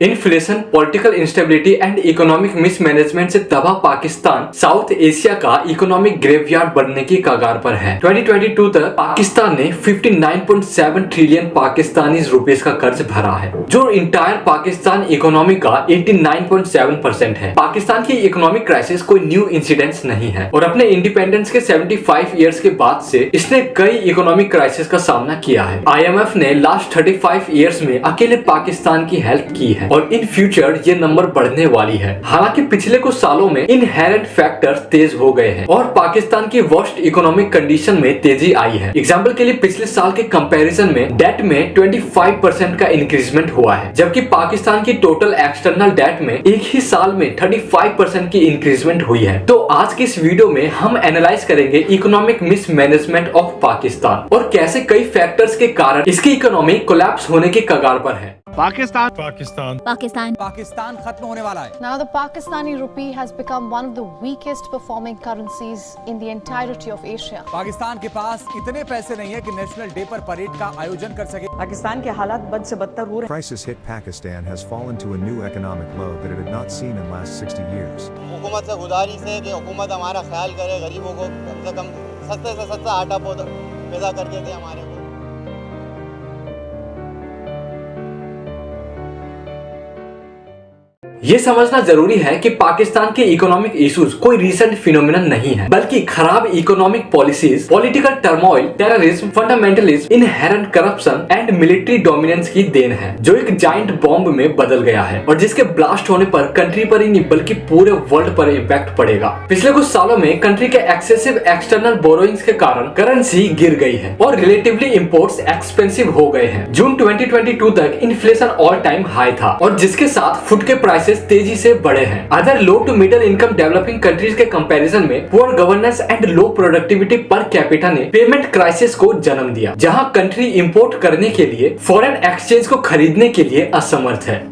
Inflation, political instability and economic mismanagement से तबाह Pakistan south Asia का इकोनॉमिक ग्रेवयार्ड बनने की कगार पर है। 2022 तक पाकिस्तान ने 59.7 ट्रिलियन पाकिस्तानी रुपीस का कर्ज भरा है, जो इंटायर पाकिस्तान इकोनॉमी का 89.7% है। पाकिस्तान की इकोनॉमिक क्राइसिस कोई न्यू इंसिडेंस नहीं है और अपने इंडिपेंडेंस के 75 ईयर्स के बाद से इसने कई इकोनॉमिक क्राइसिस का सामना किया है। IMF ने लास्ट 35 ईयर्स में अकेले पाकिस्तान की हेल्प की है और इन फ्यूचर ये नंबर बढ़ने वाली है। हालांकि पिछले कुछ सालों में इनहेरेंट फैक्टर्स तेज हो गए हैं और पाकिस्तान की वर्स्ट इकोनॉमिक कंडीशन में तेजी आई है। एग्जांपल के लिए पिछले साल के कंपैरिजन में डेट में 25% का इंक्रीजमेंट हुआ है, जबकि पाकिस्तान की टोटल एक्सटर्नल डेट में एक ही साल में 35% की इंक्रीजमेंट हुई है। तो आज की इस वीडियो में हम एनालाइज करेंगे इकोनॉमिक मिसमैनेजमेंट ऑफ पाकिस्तान और कैसे कई फैक्टर्स के कारण इसकी इकोनॉमी कोलैप्स होने की कगार पर है। पाकिस्तान खत्म होने वाला है। Now the Pakistani rupee has become one of the weakest performing currencies in the entirety of Asia. Pakistan के पास इतने पैसे नहीं है कि नेशनल डे पर परेड का आयोजन कर सके। पाकिस्तान के हालात बद से बदतर हो रहे हैं। Crisis hit Pakistan has fallen to a new economic low that it had not seen in last 60 years. हुकूमत से गुजारिश है कि हुकूमत हमारा ख्याल करे, गरीबों को कम से कम सस्ते से सस्ता आटा पैदा करके दे हमारे को। ये समझना जरूरी है कि पाकिस्तान के इकोनॉमिक इश्यूज कोई रीसेंट फिनोमिनन नहीं है, बल्कि खराब economic policies, political turmoil, terrorism, fundamentalism, inherent corruption and military dominance की देन है, जो एक जाइंट बॉम्ब में बदल गया है और जिसके ब्लास्ट होने पर कंट्री पर ही नहीं बल्कि पूरे वर्ल्ड पर इम्पैक्ट पड़ेगा। पिछले कुछ सालों में कंट्री के एक्सेसिव एक्सटर्नल बोरोइंग्स के कारण करेंसी गिर गई है और रिलेटिवली इंपोर्ट्स एक्सपेंसिव हो गए हैं। जून 2022 तक इन्फ्लेशन ऑल टाइम हाई था और जिसके साथ फूड के प्राइसेस तेजी से बढ़े हैं। Other low to middle income developing countries के कंपैरिजन में poor governance and low productivity per capita ने पेमेंट क्राइसिस को जन्म दिया, जहां कंट्री इंपोर्ट करने के लिए फॉरेन एक्सचेंज को खरीदने के लिए असमर्थ है।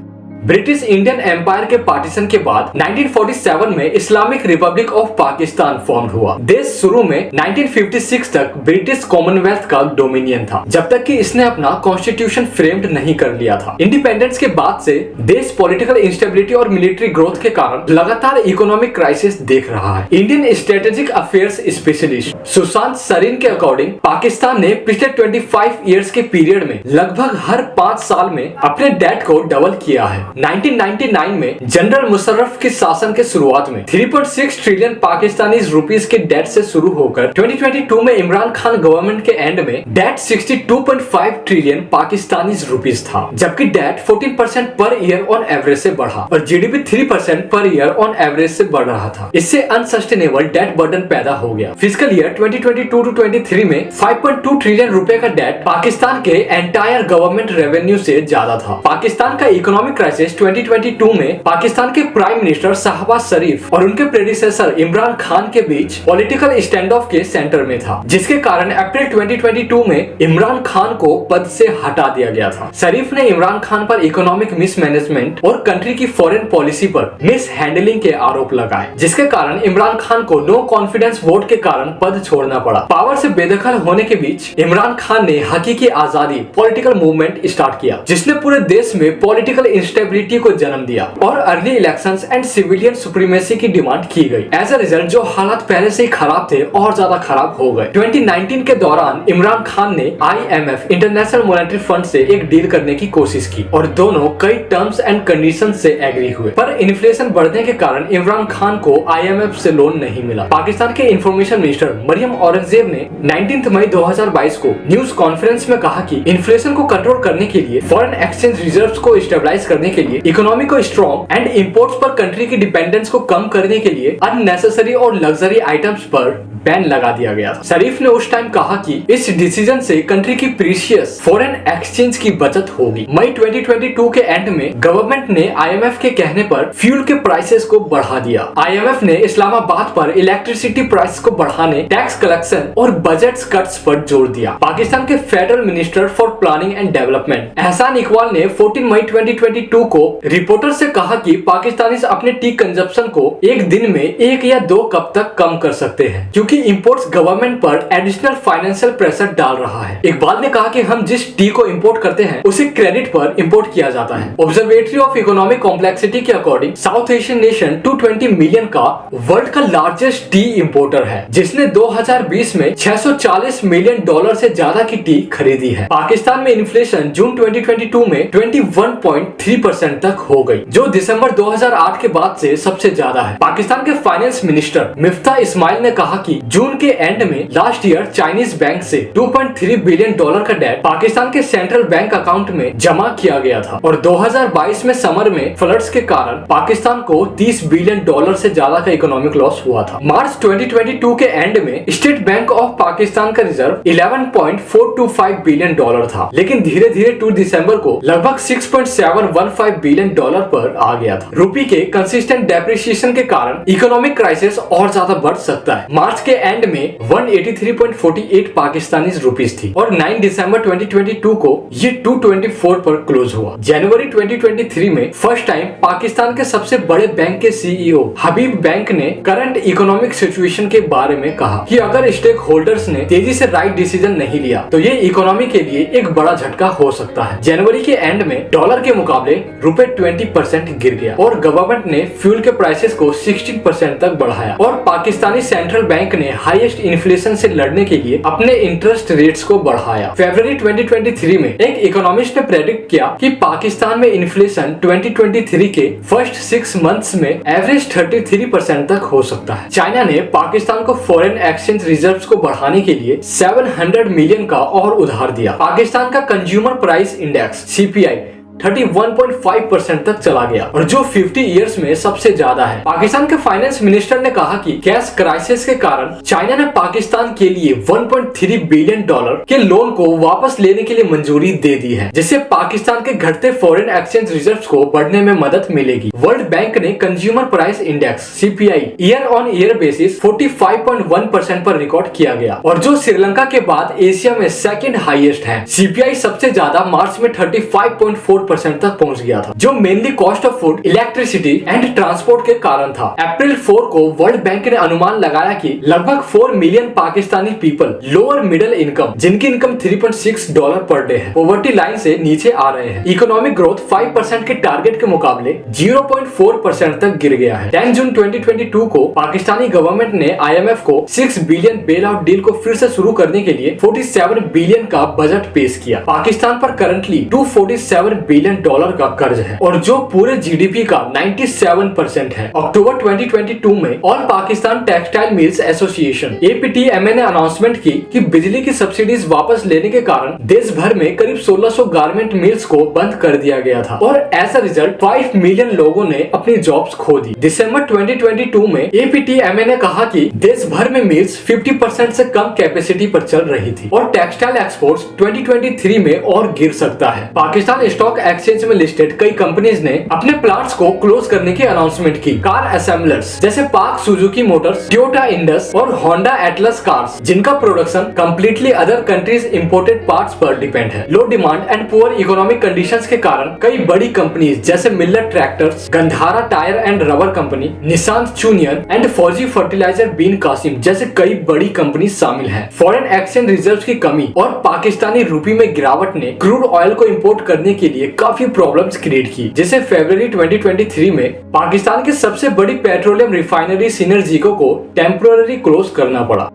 ब्रिटिश इंडियन एम्पायर के पार्टीशन के बाद 1947 में Islamic Republic of Pakistan form हुआ। देश शुरू में 1956 तक ब्रिटिश कॉमनवेल्थ का डोमिनियन था, जब तक कि इसने अपना कॉन्स्टिट्यूशन फ्रेम्ड नहीं कर लिया था। इंडिपेंडेंस के बाद से देश पॉलिटिकल इंस्टेबिलिटी और मिलिट्री ग्रोथ के कारण लगातार इकोनॉमिक क्राइसिस देख रहा है। Indian strategic affairs specialist Sushant Sareen के अकॉर्डिंग पाकिस्तान ने पिछले 25 ईयर्स के पीरियड में लगभग हर 5 साल में अपने डेट को डबल किया है। 1999 में जनरल मुशर्रफ के शासन के शुरुआत में 3.6 ट्रिलियन पाकिस्तानी रुपीस के डेट से शुरू होकर 2022 में इमरान खान गवर्नमेंट के एंड में डेट 62.5 ट्रिलियन पाकिस्तानी रुपीस था, जबकि date 14% per year on average से बढ़ा और GDP 3% per year on average से बढ़ रहा था। इससे अनसस्टेनेबल डेट बर्डन पैदा हो गया। फिस्कल ईयर 2022 टू 23 में 5.2 ट्रिलियन रुपए का डेट पाकिस्तान के एंटायर गवर्नमेंट रेवेन्यू से ज्यादा था। पाकिस्तान का इकोनॉमिक क्राइसिस 2022 में पाकिस्तान के प्राइम मिनिस्टर शहबाज शरीफ और उनके प्रेडिसेसर इमरान खान के बीच पॉलिटिकल स्टैंड ऑफ के सेंटर में था, जिसके कारण अप्रैल 2022 में इमरान खान को पद से हटा दिया गया था। शरीफ ने इमरान खान पर इकोनॉमिक मिसमैनेजमेंट और कंट्री की फॉरेन पॉलिसी पर मिस हैंडलिंग के आरोप लगाए, जिसके कारण इमरान खान को नो कॉन्फिडेंस वोट के कारण पद छोड़ना पड़ा। पावर से बेदखल होने के बीच इमरान खान ने हकीकी आजादी पॉलिटिकल मूवमेंट स्टार्ट किया, जिसने पूरे देश में पॉलिटिकल इंस्टेबिलिटी को जन्म दिया और early elections and civilian supremacy की डिमांड की गई। एज अ रिजल्ट जो हालात पहले से ही खराब थे और ज्यादा खराब हो गए। 2019 के दौरान इमरान खान ने IMF इंटरनेशनल मॉनेटरी फंड से एक डील करने की कोशिश की और दोनों कई टर्म्स एंड कंडीशंस से एग्री हुए, पर इन्फ्लेशन बढ़ने के कारण इमरान खान को IMF से लोन नहीं मिला। पाकिस्तान के इंफॉर्मेशन मिनिस्टर मरियम औरंगजेब ने 19 मई 2022 को न्यूज कॉन्फ्रेंस में कहा कि इन्फ्लेशन को कंट्रोल करने के लिए, फॉरेन एक्सचेंज रिजर्व्स को स्टेबलाइज करने के लिए, इकोनॉमी को स्ट्रॉन्ग एंड इंपोर्ट्स पर कंट्री की डिपेंडेंस को कम करने के लिए अननेसेसरी और लग्जरी आइटम्स पर बैन लगा दिया गया था। शरीफ ने उस टाइम कहा कि इस डिसीजन से कंट्री की प्रीशियस फॉरेन एक्सचेंज की बचत होगी। मई 2022 के एंड में गवर्नमेंट ने IMF के कहने पर फ्यूल के प्राइसेस को बढ़ा दिया। IMF ने इस्लामाबाद पर इलेक्ट्रिसिटी प्राइस को बढ़ाने, टैक्स कलेक्शन और बजट कट्स पर जोर दिया। पाकिस्तान के federal minister for planning and development एहसान इकबाल ने 14 मई 2022 को रिपोर्टर से कहा कि पाकिस्तानी अपने टी कंजप्शन को एक दिन में 1 या 2 कप तक कम कर सकते हैं, क्योंकि क्योंकि इंपोर्ट्स गवर्नमेंट पर एडिशनल फाइनेंशियल प्रेशर डाल रहा है। इकबाल ने कहा कि हम जिस टी को इंपोर्ट करते हैं उसे क्रेडिट पर इंपोर्ट किया जाता है। ऑब्जर्वेटरी ऑफ इकोनॉमिक कॉम्प्लेक्सिटी के according south Asian nation 220 million का वर्ल्ड का लार्जेस्ट टी इंपोर्टर है, जिसने 2020 में $640 मिलियन से ज्यादा की टी खरीदी है। पाकिस्तान में इन्फ्लेशन जून 2022 में 21.3% तक हो गई, जो दिसंबर 2008 के बाद से सबसे ज्यादा है। पाकिस्तान के फाइनेंस मिनिस्टर मिफ्ता इस्माइल ने कहा कि जून के एंड में लास्ट ईयर चाइनीज बैंक से $2.3 बिलियन का डेट पाकिस्तान के सेंट्रल बैंक अकाउंट में जमा किया गया था और 2022 में समर में फ्लड्स के कारण पाकिस्तान को $30 बिलियन से ज्यादा का इकोनॉमिक लॉस हुआ था। मार्च 2022 के एंड में स्टेट बैंक ऑफ पाकिस्तान का रिजर्व $11.425 बिलियन था, लेकिन धीरे धीरे 2 दिसंबर को लगभग $6.715 बिलियन पर आ गया था। रुपी के कंसिस्टेंट डेप्रिसिएशन के कारण इकोनॉमिक क्राइसिस और ज्यादा बढ़ सकता है। मार्च के एंड में 183.48 पाकिस्तानी रुपीस थी और 9 दिसंबर 2022 को ये 224 पर क्लोज हुआ। जनवरी 2023 में फर्स्ट टाइम पाकिस्तान के सबसे बड़े बैंक के सीईओ हबीब बैंक ने करंट इकोनॉमिक सिचुएशन के बारे में कहा कि अगर स्टेक होल्डर्स ने तेजी से राइट डिसीजन नहीं लिया तो ये इकोनॉमी के लिए एक बड़ा झटका हो सकता है। जनवरी के एंड में डॉलर के मुकाबले रुपए 20% गिर गया और गवर्नमेंट ने फ्यूल के प्राइसेस को 16% तक बढ़ाया और पाकिस्तानी सेंट्रल बैंक ने हाईएस्ट इन्फ्लेशन से लड़ने के लिए अपने इंटरेस्ट रेट्स को बढ़ाया। फरवरी 2023 में एक इकोनॉमिस्ट ने प्रेडिक्ट किया कि पाकिस्तान में इन्फ्लेशन 2023 के फर्स्ट 6 मंथ्स में एवरेज 33% तक हो सकता है। चाइना ने पाकिस्तान को फॉरेन एक्सचेंज रिजर्व्स को बढ़ाने के लिए 700 मिलियन का और उधार दिया। पाकिस्तान का कंज्यूमर प्राइस इंडेक्स CPI 31.5% तक चला गया और जो 50 इयर्स में सबसे ज्यादा है। पाकिस्तान के फाइनेंस मिनिस्टर ने कहा कि कैश क्राइसिस के कारण चाइना ने पाकिस्तान के लिए $1.3 बिलियन के लोन को वापस लेने के लिए मंजूरी दे दी है, जिससे पाकिस्तान के घटते फॉरेन एक्सचेंज रिजर्व्स को बढ़ने में मदद मिलेगी। वर्ल्ड बैंक ने consumer price index CPI year on year basis 45.1% पर रिकॉर्ड किया गया और जो श्रीलंका के बाद एशिया में सेकंड हाईएस्ट है। CPI सबसे ज्यादा मार्च में 35.4% तक पहुंच गया था, जो mainly cost of food, electricity and transport के कारण था। अप्रैल 4 को वर्ल्ड बैंक ने अनुमान लगाया कि लगभग 4 million Pakistani people lower middle income, जिनकी इनकम $3.6 पर डे है, पॉवर्टी लाइन से नीचे आ रहे हैं। इकोनॉमिक ग्रोथ 5% के टारगेट के मुकाबले 0.4% तक गिर गया है। 10 जून 2022 को पाकिस्तानी गवर्नमेंट ने IMF को 6 बिलियन बेल आउट डील को फिर से शुरू करने के लिए 47 बिलियन का बजट पेश किया। पाकिस्तान पर करंटली $247 बिलियन का कर्ज है और जो पूरे GDP का 97% है। अक्टूबर 2022 में all Pakistan textile mills association APTMA ने अनाउंसमेंट की कि बिजली की सब्सिडीज वापस लेने के कारण देश भर में करीब 1600 गारमेंट मिल्स को बंद कर दिया गया था और एज अ रिजल्ट 5 मिलियन लोगों ने अपनी जॉब्स खो दी। दिसंबर 2022 में APTMA ने कहा कि देश भर में मिल्स 50% से कम कैपेसिटी पर चल रही थी और टेक्सटाइल एक्सपोर्ट्स 2023 में और गिर सकता है। पाकिस्तान स्टॉक एक्सचेंज में लिस्टेड कई कंपनीज ने अपने प्लांट्स को क्लोज करने की अनाउंसमेंट की। कार असेंबलर्स जैसे Pak Suzuki Motors, Toyota Indus और होंडा एटलस कार्स, जिनका production completely other countries imported parts पर डिपेंड है। Low demand and poor economic conditions के कारण कई बड़ी कंपनीज जैसे Millat tractors, Gandhara tyre and rubber company, Nishat Chunian and Fauji fertiliser Bin Qasim जैसे कई बड़ी कंपनी शामिल है। फॉरेन एक्सचेंज रिजर्व्स की कमी और पाकिस्तानी रुपये में गिरावट ने क्रूड ऑयल को इंपोर्ट करने के लिए काफी प्रॉब्लम्स क्रिएट की, जिसे फरवरी 2023 में पाकिस्तान की सबसे बड़ी पेट्रोलियम रिफाइनरी सिनर्जिको को टेम्पोररी क्लोज करना पड़ा।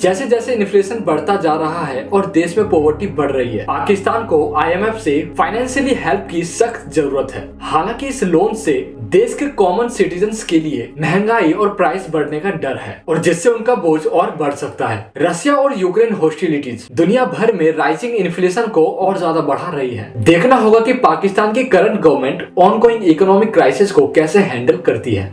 जैसे जैसे इन्फ्लेशन बढ़ता जा रहा है और देश में पॉवर्टी बढ़ रही है, पाकिस्तान को IMF से फाइनेंशियली हेल्प की सख्त जरूरत है। हालांकि इस लोन से देश के कॉमन सिटीजन्स के लिए महंगाई और प्राइस बढ़ने का डर है और जिससे उनका बोझ और बढ़ सकता है। रशिया और यूक्रेन हॉस्टिलिटीज दुनिया भर में राइजिंग इन्फ्लेशन को और ज्यादा बढ़ा रही है। देखना होगा कि पाकिस्तान की current government ongoing economic crisis को कैसे हैंडल करती है।